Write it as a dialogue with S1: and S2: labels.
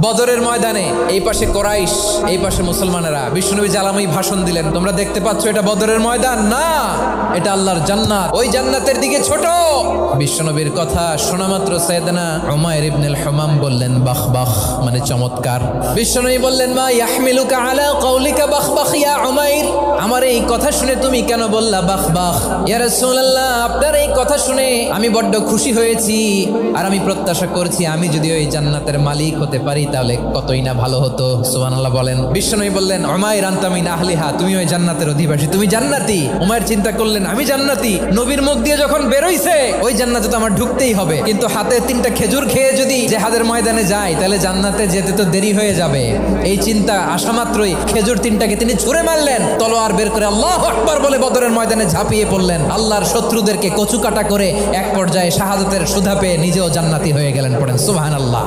S1: বদরের ময়দানে এই পাশে কোরাইশ, এই পাশে মুসলমানেরা। বিশ্বনবী জালাময়ী ভাষণ দিলেন, তোমরা দেখতে পাচ্ছ এটা বদরের ময়দান না, এটা আল্লাহর জান্নাত, ওই জান্নাতের দিকে ছোট। বিশ্বনবীর কথা শোনা মাত্র সাইয়েদনা উমাইর ইবনুল হুমাম বললেন বাখ বাখ, মানে চমৎকার। বিশ্বনবী বললেন মা ইয়াহমিলুকা আলা কওলিকা বাখ বাখ ইয়া উমাইর, আমার এই কথা শুনে তুমি কেন বললা বাখ বাখ? ইয়া রাসূলুল্লাহ, আপনার এই কথা শুনে আমি বড্ড খুশি হয়েছি, আর আমি প্রত্যাশা করছি আমি যদি ওই জান্নাতের মালিক হতে পারি তাহলে কতই না ভালো হতো। সুবহানাল্লাহ বলেন। বিশ্বনবী বললেন উমাইর আনতা মিন আহলিহা, তুমি ওই জান্নাতের অধিবাসী, তুমি জান্নাতি। উমাইর চিন্তা করলেন আমি জান্নাতি, নবীর মুখ দিয়ে যখন বেরোইছে ওই জান্নাতে তো আমার ঢুকতেই হবে, কিন্তু হাতে 3টা খেজুর খেয়ে যদি জেহাদের ময়দানে যাই তাহলে জান্নাতে যেতে তো দেরি হয়ে যাবে। এই চিন্তা আসা মাত্রই খেজুর 3টাকে তিনি ছুঁড়ে মারলেন, তলোয়ার বের করে আল্লাহু আকবার বলে বদরের ময়দানে ঝাঁপিয়ে পড়লেন। আল্লাহর শত্রুদেরকে কচুকাটা করে এক পর্যায়ে শাহাদাতের সুধা পেয়ে নিজেও জান্নাতি হয়ে গেলেন। পড়েন সুবহানাল্লাহ।